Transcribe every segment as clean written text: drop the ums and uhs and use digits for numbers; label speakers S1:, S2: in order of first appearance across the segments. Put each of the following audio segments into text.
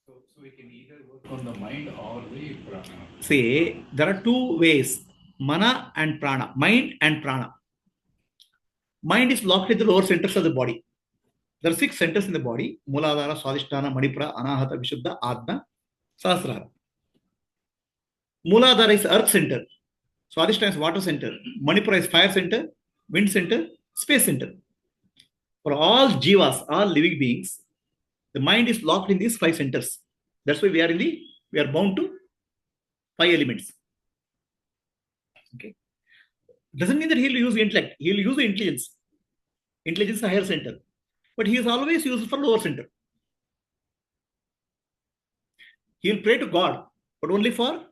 S1: So we can either work on the mind or the prana.
S2: See, there are two ways, mana and prana, mind and prana. Mind is locked in the lower centers of the body. There are 6 centers in the body: Muladhara, Swadhisthana, Manipura, Anahata, Vishuddha, Atma, Sahasrara. Muladhara is earth center. Swadhisthana is water center. Manipura is fire center, wind center, space center. For all jivas, all living beings, the mind is locked in these 5 centers. That's why we are bound to 5 elements. Okay. Doesn't mean that he'll use intellect. He'll use the intelligence. Intelligence is a higher center. But he is always used for lower center. He'll pray to God, but only for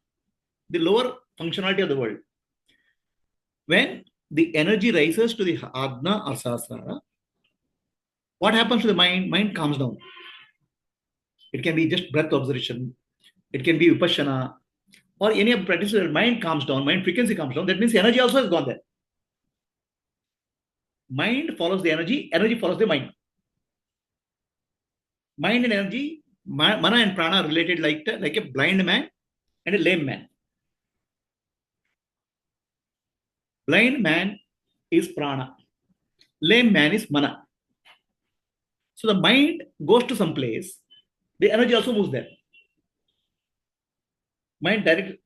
S2: the lower functionality of the world. When the energy rises to the Adna or Sahasrara, what happens to the mind? Mind calms down. It can be just breath observation. It can be vipassana or any of the practices where mind calms down, mind frequency calms down. That means energy also has gone there. Mind follows the energy, energy follows the mind. Mind and energy, mana and prana are related like a blind man and a lame man. Blind man is prana. Lame man is mana. So the mind goes to some place, the energy also moves there. Mind direct.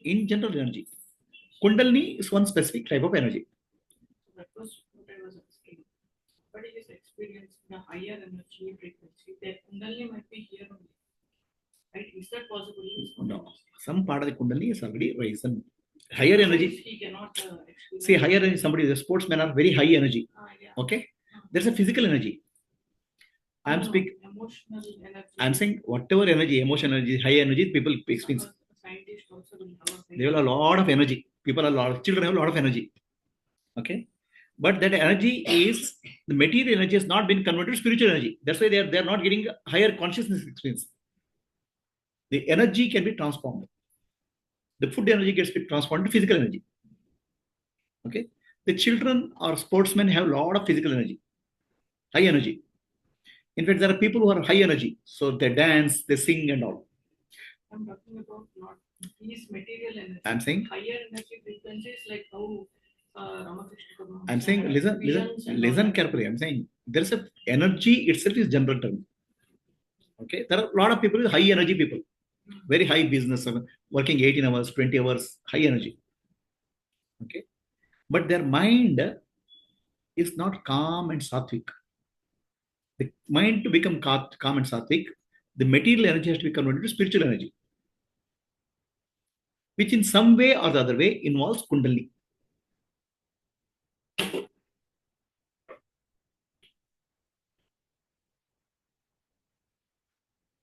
S2: In general energy. Kundalini is one specific type of energy.
S3: That was what I was asking. But it is experienced the higher energy frequency. That Kundalini might be here only. Right? Is that possible?
S2: No. Some part of the Kundalini is already risen. Higher energy.
S3: He cannot
S2: see, higher energy, somebody, the sportsmen are very high energy. Yeah. Okay? There's a physical energy. Speaking emotional energy. I'm saying whatever energy, emotional energy, high energy, people experience. Scientists also will have they will have a lot of energy. People are a lot of children have a lot of energy. Okay? But that energy is the material energy has not been converted to spiritual energy. That's why they are not getting higher consciousness experience. The energy can be transformed. The food energy gets transformed to physical energy. Okay? The children or sportsmen have a lot of physical energy, high energy. In fact, there are people who are high energy, so they dance, they sing, and all.
S3: I'm talking about not these material energy.
S2: I'm saying
S3: higher energy frequencies like how Ramakrishna.
S2: I'm saying listen carefully. I'm saying there's a energy itself is general term. Okay, there are a lot of people, high energy people, very high business, working 18 hours, 20 hours, high energy. Okay, but their mind is not calm and sattvic. The mind to become calm and sattvic, the material energy has to be converted to spiritual energy, which in some way or the other way involves Kundalini.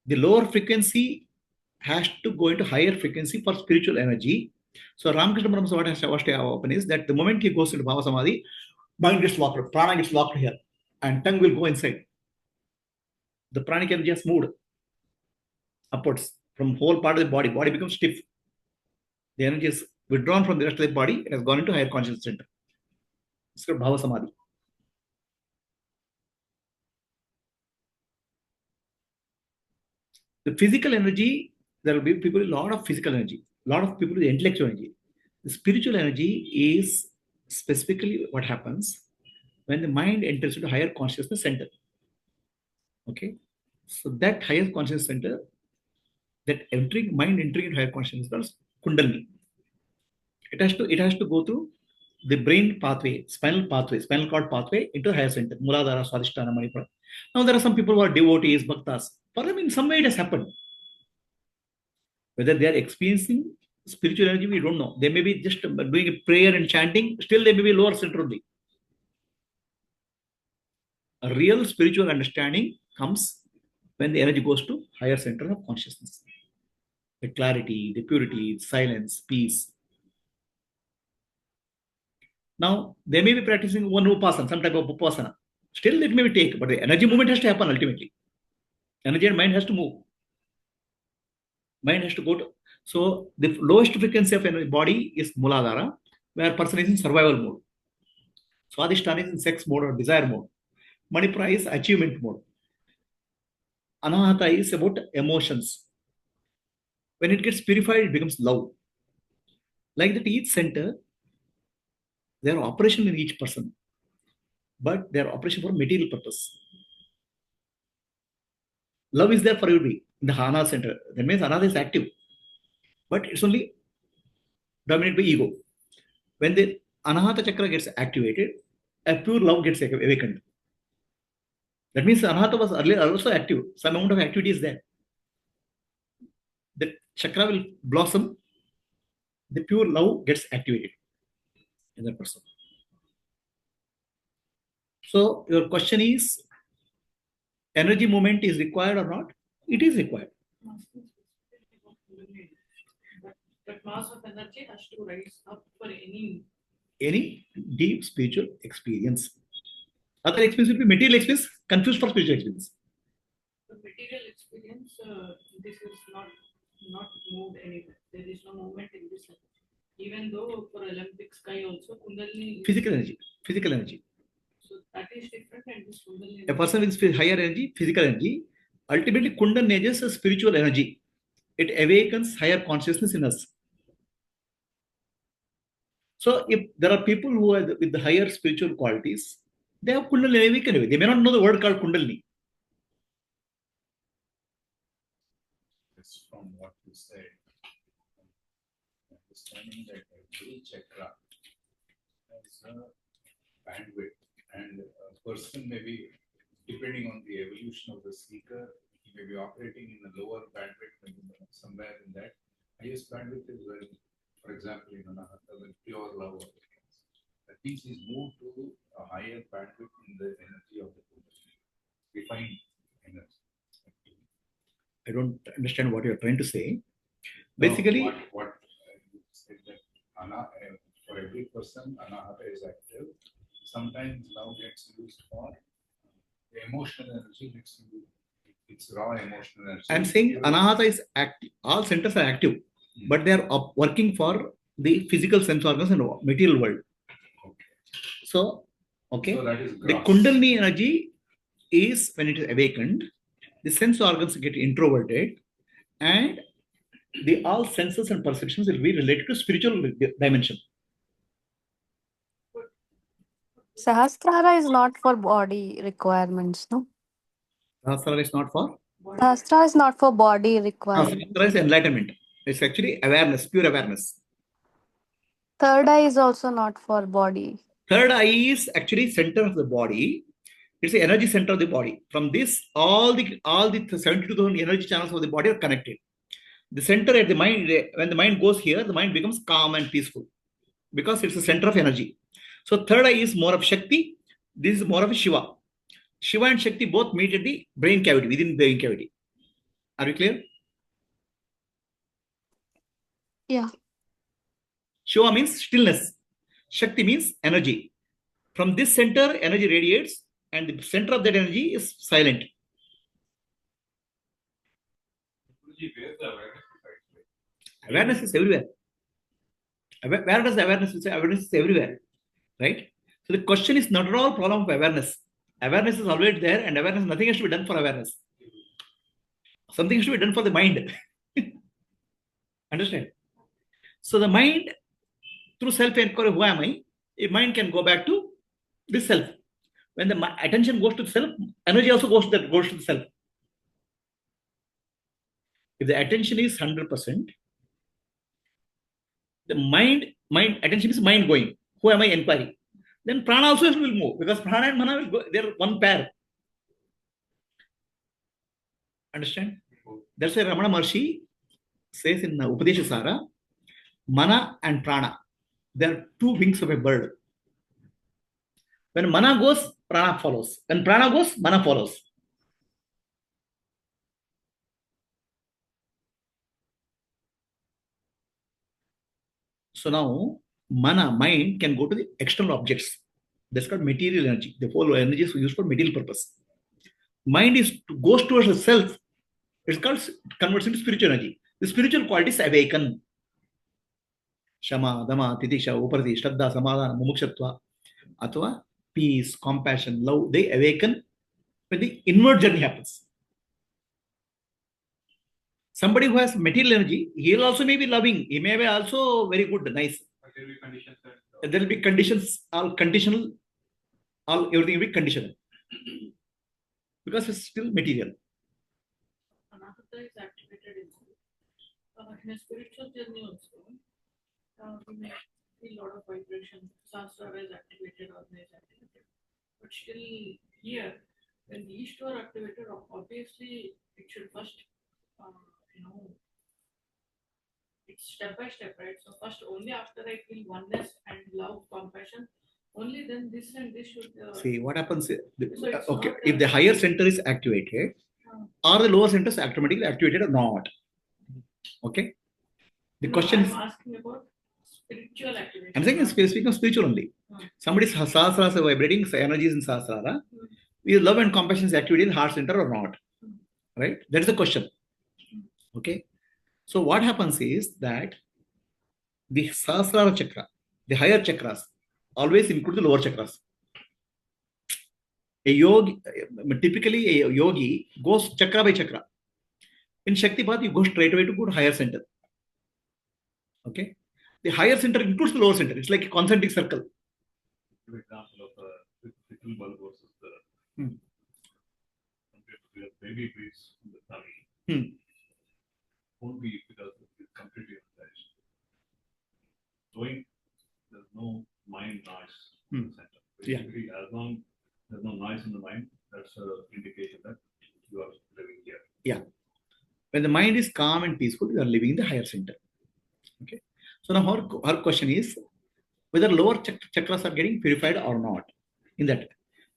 S2: The lower frequency has to go into higher frequency for spiritual energy. So Ramakrishna Paramahamsa, what has to happen is that the moment he goes into Bhava Samadhi, mind gets locked, prana gets locked here, and tongue will go inside. The pranic energy has moved upwards from whole part of the body. Body becomes stiff. The energy is withdrawn from the rest of the body. It has gone into higher consciousness center. It's called Bhava Samadhi. The physical energy, there will be people, a lot of physical energy, a lot of people with intellectual energy. The spiritual energy is specifically what happens when the mind enters into higher consciousness center. Okay, so that higher consciousness center, that mind entering into higher consciousness is Kundalini. It has to go through the brain pathway, spinal cord pathway into higher center, Muladhara, Swadhisthana, Manipura. Now there are some people who are devotees, bhaktas. For them, in some way, it has happened. Whether they are experiencing spiritual energy, we don't know. They may be just doing a prayer and chanting. Still, they may be lower center only. A real spiritual understanding comes when the energy goes to higher center of consciousness. The clarity, the purity, silence, peace. Now, they may be practicing one upasana, some type of upasana. Still, it may be take, but the energy movement has to happen ultimately. Energy and mind has to move. Mind has to go to. So, the lowest frequency of energy body is Muladhara, where person is in survival mode. Swadhisthana is in sex mode or desire mode. Manipura is achievement mode. Anahata is about emotions. When it gets purified, it becomes love. Like that, each center, they are operational in each person, but they are operation for material purpose. Love is there for everybody in the Hana center. That means Anahata is active, but it's only dominated by ego. When the Anahata chakra gets activated, a pure love gets awakened. That means Anahata was earlier also active. Some amount of activity is there. The chakra will blossom. The pure love gets activated in that person. So your question is, energy movement is required or not? It is required.
S3: But mass of energy has to rise up for any
S2: Deep spiritual experience. Other experience will be material experience, confused for spiritual experience.
S3: the material experience. This is not moved anywhere. There is no movement in this energy. Even though for Olympic sky also Kundalini.
S2: Physical energy.
S3: So that is different, and this Kundalini.
S2: A person with higher energy, physical energy, ultimately Kundalini is a spiritual energy. It awakens higher consciousness in us. So if there are people who are with the higher spiritual qualities, they have Kundalini awakened. They may not know the word called Kundalini.
S1: It's from what you said, understanding that every chakra has a bandwidth, and a person may be, depending on the evolution of the seeker, he may be operating in a lower bandwidth, maybe somewhere in that. Highest bandwidth is when, for example, in Anahata, when pure love. That means he's moved to a higher bandwidth in the energy of the refined energy.
S2: I don't understand what you're trying to say. Basically,
S1: what you said that for every person, Anahata is active. Sometimes love gets used for the emotional energy. It's raw emotional energy.
S2: I'm saying Anahata is active. All centers are active, but they are working for the physical sense organs and material world. So the Kundalini energy is when it is awakened, the sense organs get introverted, and all senses and perceptions will be related to spiritual dimension.
S4: Sahasrara is not for body requirements, no?
S2: Sahasrara is not for?
S4: Sahasrara is not for body requirements.
S2: Sahasrara is enlightenment. It's actually awareness, pure awareness.
S4: Third eye is also not for body.
S2: Third eye is actually center of the body. It's the energy center of the body. From this, all the 72,000 energy channels of the body are connected. The center at the mind, when the mind goes here, the mind becomes calm and peaceful because it's the center of energy. So third eye is more of Shakti. This is more of Shiva. Shiva and Shakti both meet at the brain cavity, within the brain cavity. Are you clear?
S4: Yeah.
S2: Shiva means stillness. Shakti means energy. From this center, energy radiates, and the center of that energy is silent. Awareness is everywhere. Where does awareness say? Awareness is everywhere, right? So the question is not at all problem of awareness. Awareness is always there, and awareness, nothing has to be done for awareness. Something has to be done for the mind. Understand? So the mind, through self-enquiry, who am I? A mind can go back to this self. When the attention goes to self, energy also goes to the self. If the attention is 100%, the mind attention is mind going. Who am I? Inquiry. Then prana also will move because prana and mana will go. They're one pair. Understand? That's why Ramana Maharshi says in Upadeshasara, mana and prana, they are two wings of a bird. When mana goes, prana follows. When prana goes, mana follows. So now, mana, mind, can go to the external objects. That's called material energy. The whole energy is used for material purpose. Mind goes towards the self. It's called, converts into spiritual energy. The spiritual qualities awaken. Shama, Dama, Titisha, Uparati, Shraddha, Samadhana, Mumukshatva. Atva, peace, compassion, love, they awaken when the inward journey happens. Somebody who has material energy, he'll also may be loving. He may be also very good, nice.
S1: But there will be conditions
S2: There will be conditions, all conditional, all everything will be conditional. Because it's still material.
S3: Anahata is activated in a spiritual journey also. We may feel a lot of vibration. Sahasrara is activated, Adma is activated. But still here, when these two are activated, obviously it should first, it's step by step, right? So first, only after I feel oneness and love, compassion, only then this and this should.
S2: See what happens.
S3: So
S2: Okay,
S3: not,
S2: if the higher center is activated, are the lower centers automatically activated or not? Okay. The question is.
S3: I'm asking about spiritual activation.
S2: I'm saying speaking of spiritual only. Somebody's sahasrara is vibrating energies in sahasrara. Is love and compassion is activated in the heart center or not? Right? That is the question. Okay. So what happens is that the sahasrara chakra, the higher chakras, always include the lower chakras. A yogi, typically a yogi goes chakra by chakra. In Shaktipat, you go straight away to go to higher center. Okay. The higher center includes the lower center. It's like a concentric circle.
S1: An example of a little bulb versus the baby breeze in the tummy. Won't be because it's completely attached. Knowing there's no mind noise in the center. Basically, as long as there's no noise in the mind, that's an indication that you are living here.
S2: Yeah. When the mind is calm and peaceful, you are living in the higher center. Okay. So now her question is whether lower chakras are getting purified or not. In that,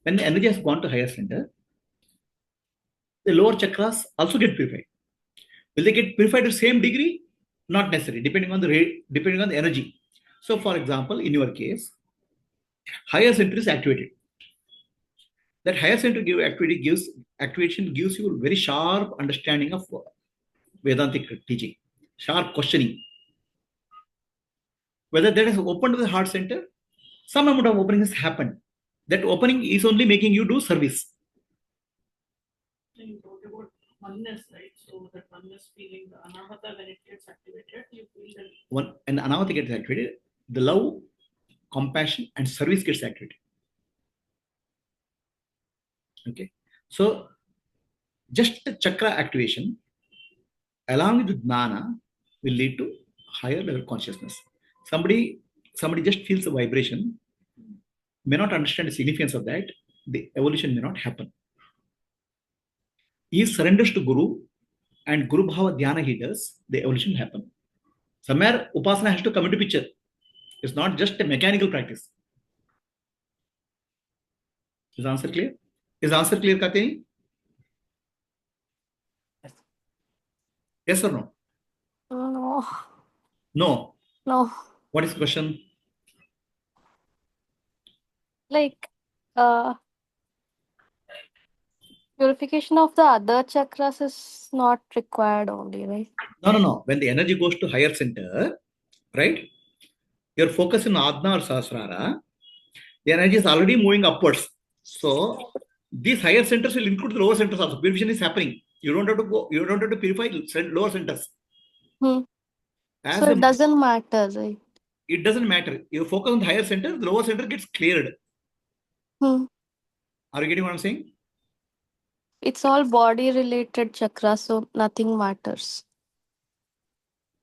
S2: when the energy has gone to higher center, the lower chakras also get purified. Will they get purified to the same degree? Not necessarily, depending on the energy. So, for example, in your case, higher center is activated. That higher center activation gives you a very sharp understanding of Vedantic teaching, sharp questioning. Whether that is open to the heart center, some amount of opening has happened. That opening is only making you do service.
S3: You talk about oneness, right? So that oneness feeling, the anahata, when it gets activated, you feel that.
S2: When the anahata gets activated, the love, compassion, and service gets activated. Okay. So, just the chakra activation, along with jnana, will lead to higher level consciousness. Somebody just feels a vibration, may not understand the significance of that, the evolution may not happen. He surrenders to Guru and Guru Bhava Dhyana he does, the evolution will happen. Somewhere Upasana has to come into picture. It's not just a mechanical practice. Is the answer clear? Is the answer clear, Katini? Yes or no?
S4: No.
S2: No.
S4: No.
S2: What is the question?
S4: Like, purification of the other chakras is not required only, right?
S2: No. When the energy goes to higher center, right? Your focus in Adna or Sahasrara, the energy is already moving upwards. So these higher centers will include the lower centers also. Purification is happening. You don't have to purify lower centers.
S4: So it doesn't matter, right?
S2: It doesn't matter. You focus on the higher center, the lower center gets cleared. Are you getting what I'm saying?
S4: It's all body related chakras, so nothing matters.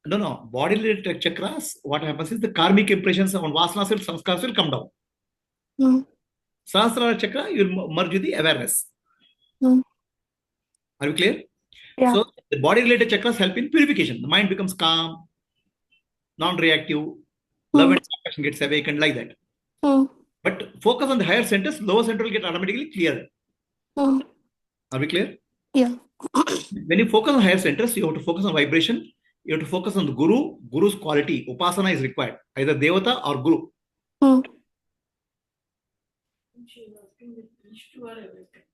S2: No. Body related chakras, what happens is the karmic impressions on vasanas and samskaras will come down. Sahasrara chakra, you will merge with the awareness. Are you clear?
S4: Yeah.
S2: So the body related chakras help in purification. The mind becomes calm, non-reactive, love and compassion gets awakened like that. But focus on the higher centers, lower center will get automatically cleared. Are we clear?
S4: Yeah.
S2: When you focus on higher centers, you have to focus on vibration. You have to focus on the Guru. Guru's quality. Upasana is required. Either Devata or Guru.
S3: She is asking if these two are awakened.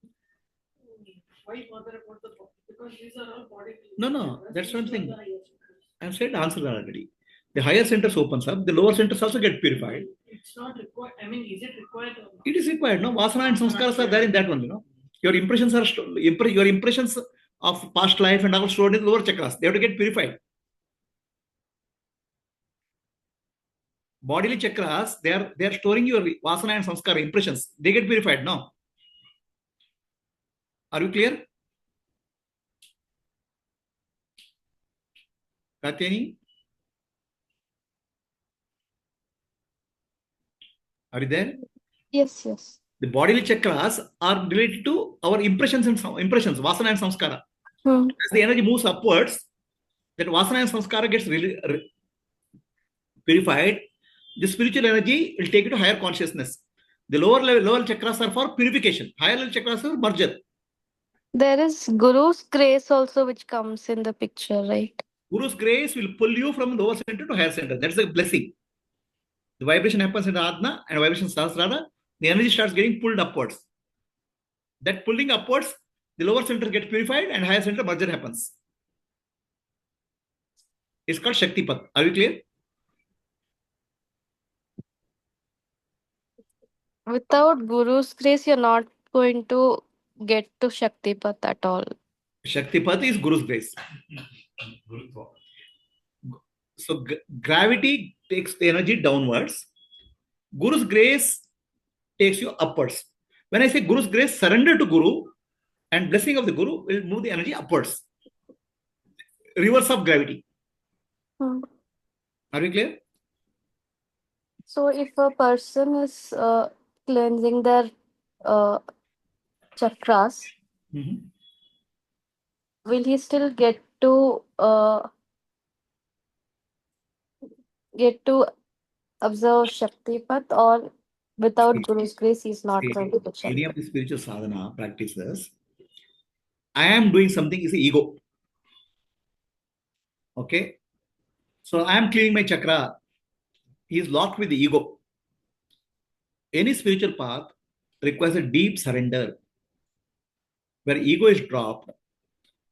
S3: Why bother about the body? Because these are all body.
S2: No. That's what I'm saying. I'm saying to answer that already. The higher centers opens up, the lower centers also get purified.
S3: It's not required. I mean, is it required or not?
S2: It is required. No, vasana and samskaras are there in that one. Your impressions are your impressions of past life and all stored in lower chakras. They have to get purified. Bodily chakras, they are storing your vasana and samskara impressions. They get purified. No. Are you clear? Katyani? Are you there?
S4: Yes, yes.
S2: The bodily chakras are related to our impressions, vasana and samskara. As the energy moves upwards, that vasana and samskara gets purified. The spiritual energy will take you to higher consciousness. The lower chakras are for purification. Higher level chakras are merger.
S4: There is Guru's grace also which comes in the picture, right?
S2: Guru's grace will pull you from lower center to higher center. That's a blessing. The vibration happens in the Atma and vibration Sahasrara. The energy starts getting pulled upwards. That pulling upwards, the lower center gets purified and higher center merger happens. It's called Shaktipat. Are you clear?
S4: Without Guru's grace, you're not going to get to Shaktipat at all.
S2: Shaktipat is Guru's grace. So gravity takes the energy downwards. Guru's grace takes you upwards. When I say Guru's grace, surrender to Guru and blessing of the Guru will move the energy upwards. Reverse of gravity. Are we clear?
S4: So if a person is cleansing their chakras, will he still get to observe Shaktipat, or without Guru's grace he is not going to get
S2: Any
S4: Shaktipat?
S2: of the spiritual sadhana practices, I am doing something is the ego. Okay. So I am cleaning my chakra. He is locked with the ego. Any spiritual path requires a deep surrender. Where ego is dropped,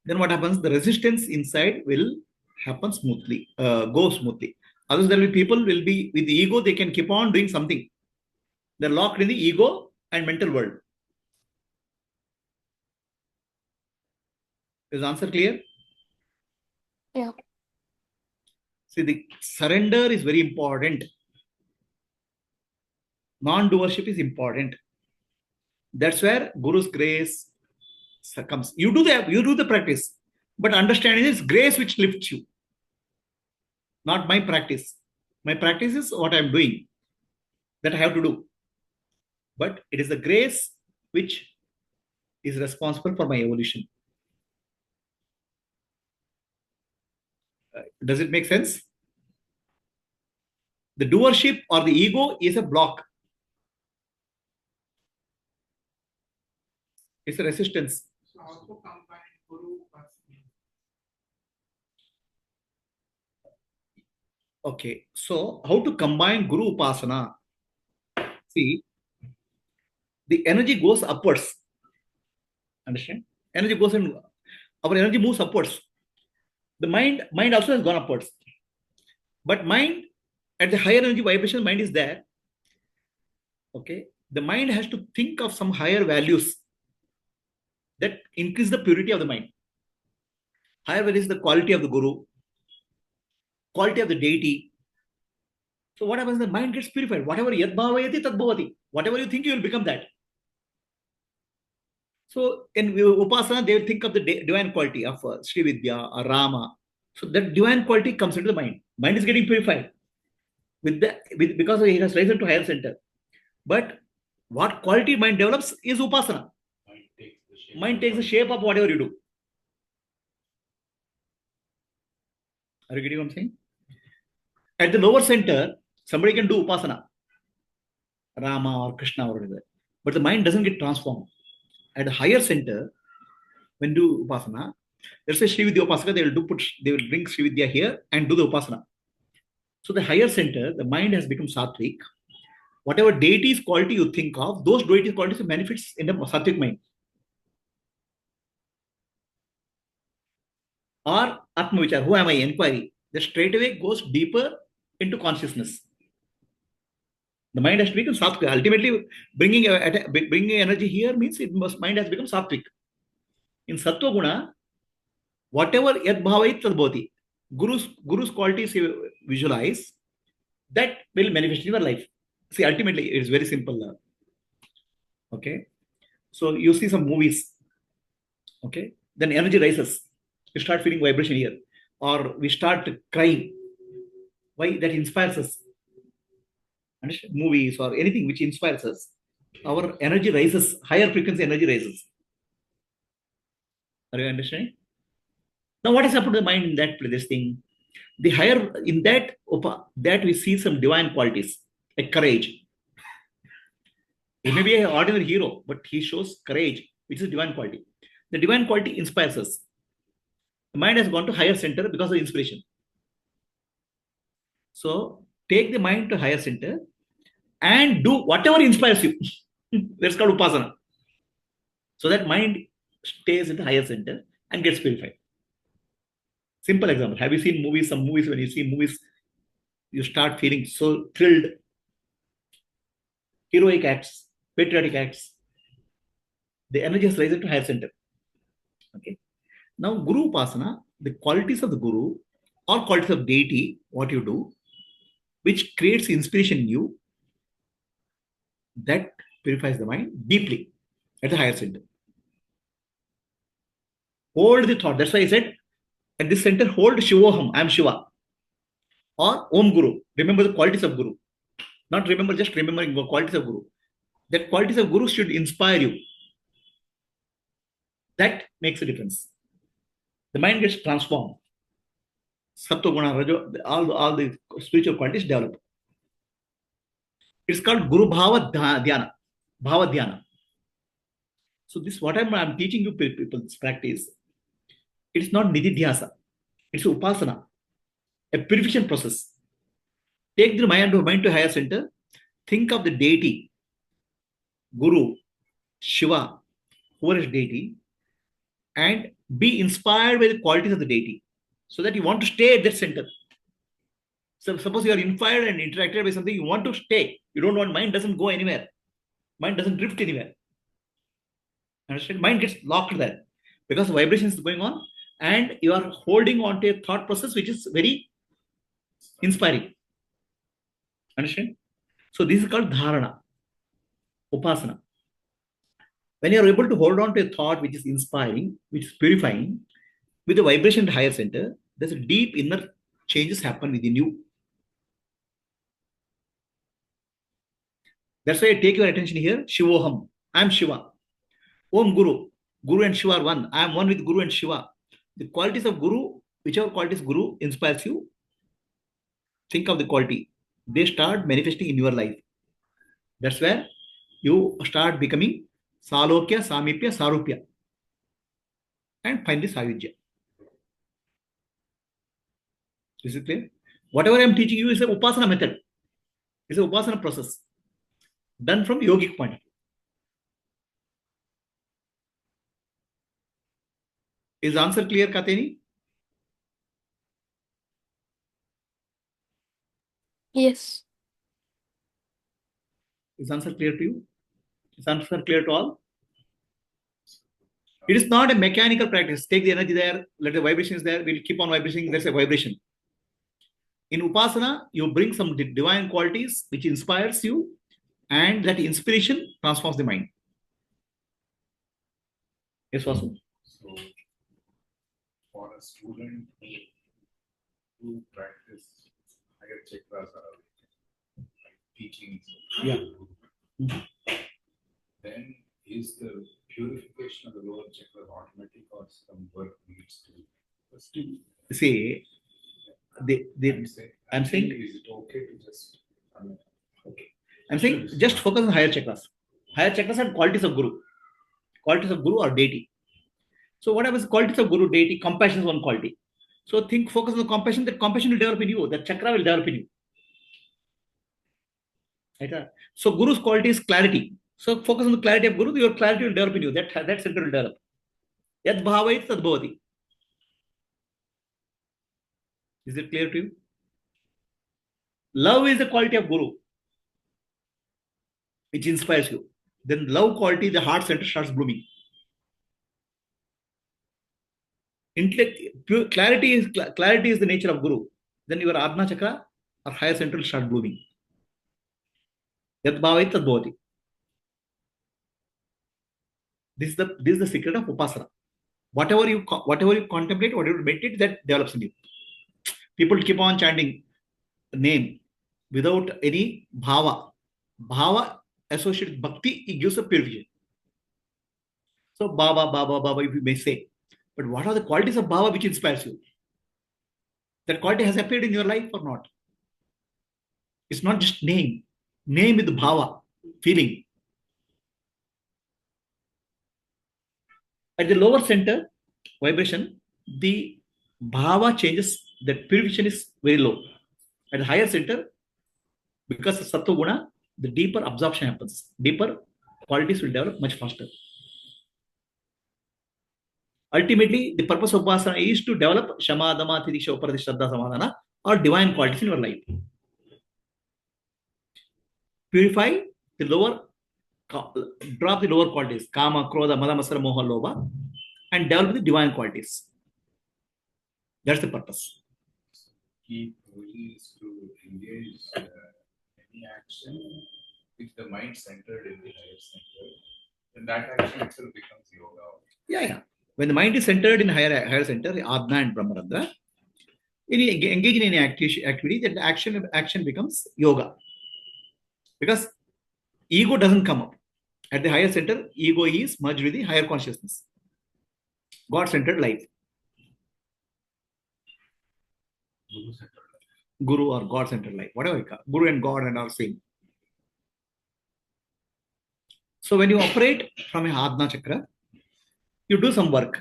S2: then what happens? The resistance inside will happen smoothly, go smoothly. Otherwise, there will be people will be with the ego, they can keep on doing something. They're locked in the ego and mental world. Is the answer clear?
S4: Yeah.
S2: See, the surrender is very important. Non-doership is important. That's where Guru's grace comes. You do the practice, but understanding is grace which lifts you. Not my practice. My practice is what I'm doing, that I have to do. But it is the grace which is responsible for my evolution. Does it make sense? The doership or the ego is a block. It's a resistance.
S1: So how to combine Guru Upasana?
S2: Okay, so how to combine Guru Upasana? See, the energy goes upwards. Understand? Energy goes in, our energy moves upwards. The mind also has gone upwards. But mind, at the higher energy vibration, mind is there. Okay, the mind has to think of some higher values that increase the purity of the mind. Higher value is the quality of the Guru, quality of the deity. So what happens? The mind gets purified. Whatever yad bhavayati tad bhavati. Whatever you think, you will become that. So in Upasana, they will think of the divine quality of Sri Vidya or Rama. So that divine quality comes into the mind. Mind is getting purified because it has risen to higher center. But what quality mind develops is Upasana. Mind takes the shape of whatever you do. Are you getting what I'm saying? At the lower center, somebody can do Upasana, Rama or Krishna or whatever. But the mind doesn't get transformed. At the higher center, when do Upasana, let's say Sri Vidya Upasaka, they will bring Sri Vidya here and do the Upasana. So the higher center, the mind has become sattvic. Whatever deity's quality you think of, those deity's qualities manifests in the sattvic mind. Or Atma Vichara, who am I? Enquiry. That straight away goes deeper into consciousness. The mind has to become sattvic. Ultimately, bringing energy here means mind has become sattvic. In sattva guna, whatever yad bhavait tad bhavati. Guru's qualities you visualize, that will manifest in your life. See, ultimately, it is very simple. Okay. So you see some movies. Okay. Then energy rises. You start feeling vibration here. Or we start crying. Why? That inspires us. Understand? Movies or anything which inspires us. Our energy rises. Higher frequency energy rises. Are you understanding? Now, what has happened to the mind in that this thing? The higher in that that we see some divine qualities, like courage. He may be an ordinary hero, but he shows courage, which is divine quality. The divine quality inspires us. The mind has gone to higher center because of inspiration. So take the mind to higher center and do whatever inspires you. That's called upasana. So that mind stays in the higher center and gets purified. Simple example. Have you seen movies? Some movies, when you see movies, you start feeling so thrilled. Heroic acts, patriotic acts. The energy has risen to higher center. Okay. Now, Guru Upasana, the qualities of the Guru or qualities of deity, what you do, which creates inspiration in you, that purifies the mind deeply at the higher center. Hold the thought. That's why I said at this center, hold Shivoham, I am Shiva. Or Om Guru. Remember the qualities of Guru. Not remember, just remembering the qualities of Guru. That qualities of Guru should inspire you. That makes a difference. The mind gets transformed. Sattva guna, rajo, all the spiritual qualities develop. It's called Guru Bhava Dhyana. Bhava Dhyana. So this what I'm teaching you people this practice. It's not nididhyasa. It's upasana. A purification process. Take the mind to higher center. Think of the deity, Guru, Shiva, whoever is deity, and be inspired by the qualities of the deity so that you want to stay at that center. So suppose you are inspired and interacted by something, you want to stay. You don't want, mind doesn't go anywhere. Mind doesn't drift anywhere. Understand? Mind gets locked there because vibration is going on and you are holding on to a thought process which is very inspiring. Understand? So this is called dharana, upasana. When you are able to hold on to a thought which is inspiring, which is purifying, with the vibration at higher center, there's a deep inner changes happen within you. That's why I take your attention here. Shivoham. I am Shiva. Om Guru. Guru and Shiva are one. I am one with Guru and Shiva. The qualities of Guru, whichever qualities Guru inspires you, think of the quality. They start manifesting in your life. That's where you start becoming Salokya, Samipya, Sarupya. And finally Sayujya. Is it clear? Whatever I am teaching you is a upasana method. It's a upasana process done from yogic point of view. Is the answer clear, Kateni?
S4: Yes.
S2: Is the answer clear to you? Is the answer clear to all? It is not a mechanical practice. Take the energy there, let the vibrations there, we'll keep on vibrating, there's a vibration. In Upasana, you bring some divine qualities which inspires you, and that inspiration transforms the mind. Yes, Vasu?
S1: So, for a student who practice higher chakras or teachings,
S2: Yeah.
S1: then is the purification of the lower chakras automatic or some work needs to be first?
S2: See, I'm saying,
S1: is it okay to just
S2: okay. I'm saying just focus on higher chakras. Higher chakras are qualities of Guru. Qualities of Guru or deity. So what happens? Qualities of Guru, deity, compassion is one quality. So focus on the compassion. That compassion will develop in you. That chakra will develop in you. Right? So Guru's quality is clarity. So focus on the clarity of Guru. Your clarity will develop in you. That center will develop. Yad bhavait tad bhavati. Is it clear to you? Love is the quality of Guru, which inspires you. Then love quality, the heart center starts blooming. Intellect, pure, clarity is the nature of Guru. Then your Adna chakra or higher center will start blooming. Yad bhavai tad bhavati. This is the secret of upasana. Whatever you contemplate, whatever you meditate, that develops in you. People keep on chanting name without any bhava. Bhava associated with bhakti, it gives a purification. So Baba, Baba, Baba, if you may say. But what are the qualities of Baba which inspires you? That quality has appeared in your life or not? It's not just name. Name with bhava, feeling. At the lower center, vibration, the bhava changes, that purification is very low. At the higher center, because of sattva guna, the deeper absorption happens. Deeper qualities will develop much faster. Ultimately, the purpose of upasana is to develop shama, dama, tidiksha, uparati, shraddha, samadhana, or divine qualities in your life. Purify the lower, drop the lower qualities, kama, krodha, mada, masara, moha, lobha, and develop the divine qualities. That's the purpose.
S1: Key is to engage any action with the mind centered in the higher center, then that action itself becomes yoga.
S2: Yeah. When the mind is centered in higher center, Adna and Brahmarandra, engage in any activity, that action becomes yoga. Because ego doesn't come up. At the higher center, ego is merged with the higher consciousness. God-centered life. Guru or God-centered life, whatever you call. Guru and God and all same. So when you operate from a Adna chakra, you do some work.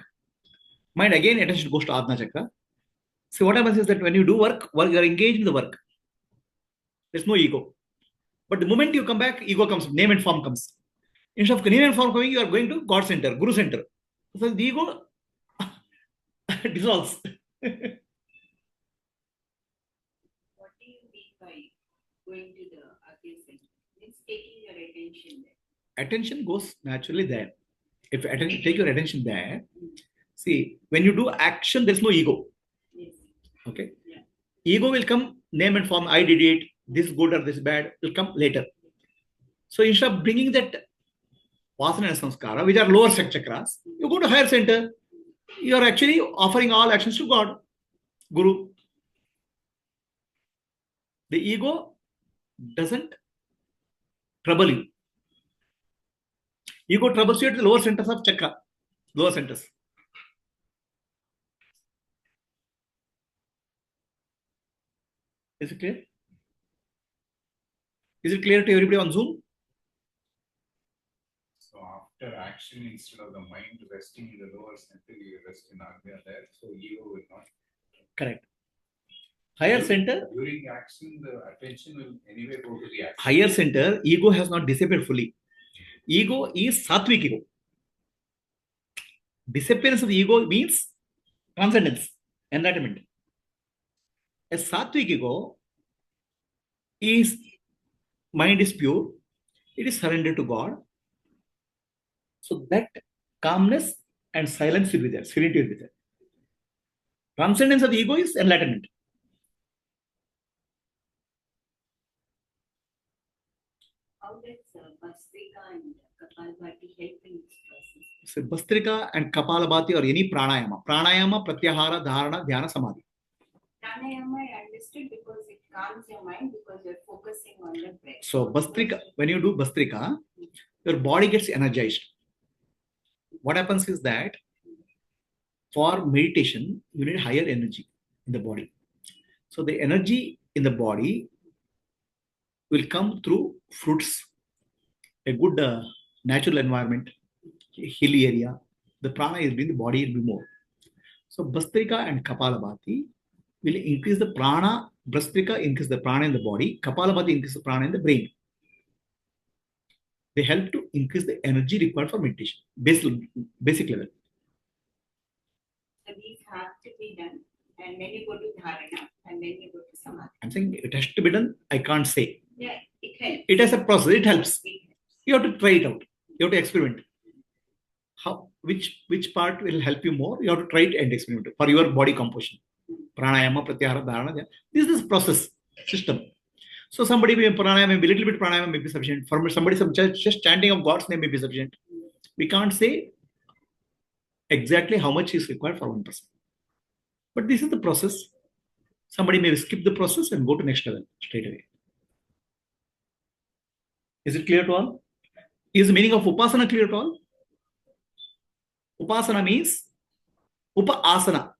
S2: Mind again, attention goes to Adna chakra. So what happens is that when you do work, you are engaged in the work. There's no ego. But the moment you come back, ego comes, name and form comes. Instead of name and form coming, you are going to God center, Guru center. So the ego dissolves.
S5: What do you mean by going to the other center? It's taking your attention there.
S2: Attention goes naturally there. If take your attention there, see, when you do action, there's no ego.
S5: Yes.
S2: Okay.
S5: Yeah.
S2: Ego will come, name and form, I did it, this good or this bad, will come later. So instead of bringing that vasana and samskara, which are lower chakras, you go to higher center. You are actually offering all actions to God, Guru. The ego doesn't trouble you. Ego troubles you at the lower centers of chakra, lower centers. Is it clear? Is it clear to everybody on Zoom?
S1: So after action, instead of the mind resting in the lower center, you rest in Agnya there. So ego will not.
S2: Correct. Higher center.
S1: During action, the attention will anyway go to the action.
S2: Higher center, ego has not disappeared fully. Ego is sattvic ego. Disappearance of the ego means transcendence, enlightenment. A sattvic ego is mind is pure, it is surrendered to God. So that calmness and silence will be there, serenity will be there. Transcendence of the ego is enlightenment.
S5: How does Bhastrika and Kapalabhati help in this process?
S2: So Bhastrika and Kapalabhati or any pranayama. Pranayama, pratyahara, dharana, dhyana, samadhi.
S5: Pranayama I understood because it calms your mind because you're focusing on the breath.
S2: So Bhastrika, when you do Bhastrika, your body gets energized. What happens is that for meditation, you need higher energy in the body. So the energy in the body will come through fruits, a good natural environment, hilly area. The prana is in the body will be more. So Bhastrika and Kapalabhati will increase the prana. Bhastrika increase the prana in the body. Kapalabhati increase the prana in the brain. They help to increase the energy required for meditation, basic level.
S5: So these have to be done And then you go to dharana, and then you go to samadhi.
S2: I'm saying it has to be done. I can't say.
S5: Yeah, it helps.
S2: It has a process. It helps.
S5: It helps.
S2: You have to try it out. You have to experiment. How? Which part will help you more? You have to try it and experiment it for your body composition. Pranayama, pratyahara, dharana. This is process system. So somebody may pranayama, maybe little bit pranayama may be sufficient. For somebody, some just chanting of God's name may be sufficient. We can't say exactly how much is required for one person. But this is the process. Somebody may skip the process and go to next level straight away. Is it clear to all? Is the meaning of upasana clear to all? Upasana means upa-asana,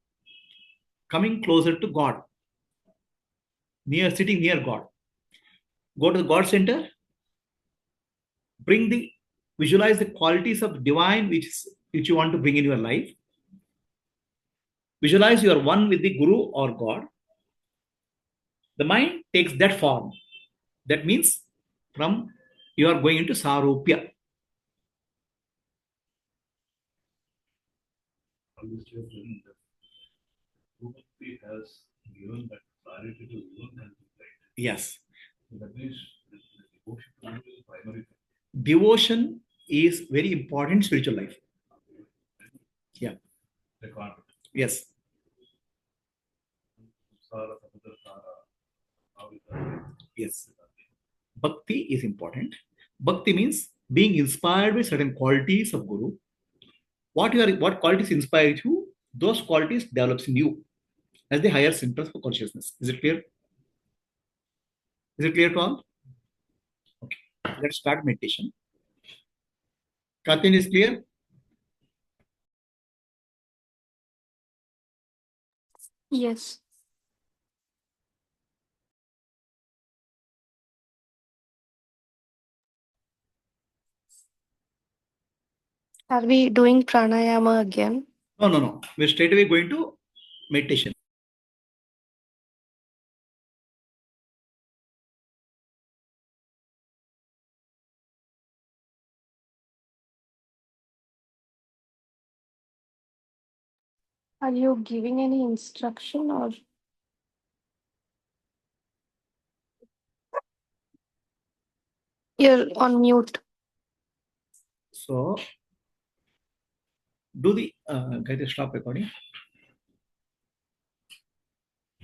S2: coming closer to God, sitting near God. Go to the God center, visualize the qualities of divine which you want to bring in your life. Visualize you are one with the Guru or God. The mind takes that form. That means from you are going into sarupya.
S1: Bhakti has given that clarity to human.
S2: Yes.
S1: That means devotion is primary thing.
S2: Devotion is very important in spiritual life. Yeah. Yes. Yes. Bhakti is important. Bhakti means being inspired by certain qualities of Guru. What qualities inspire you? Those qualities develops in you as the higher centers for consciousness. Is it clear? Is it clear to all? Okay. Let's start meditation. Kathin is clear?
S4: Yes. Are we doing pranayama again?
S2: No. We're straight away going to meditation.
S4: Are you giving any instruction or? You're on mute.
S2: So, do the Gayatri, stop recording.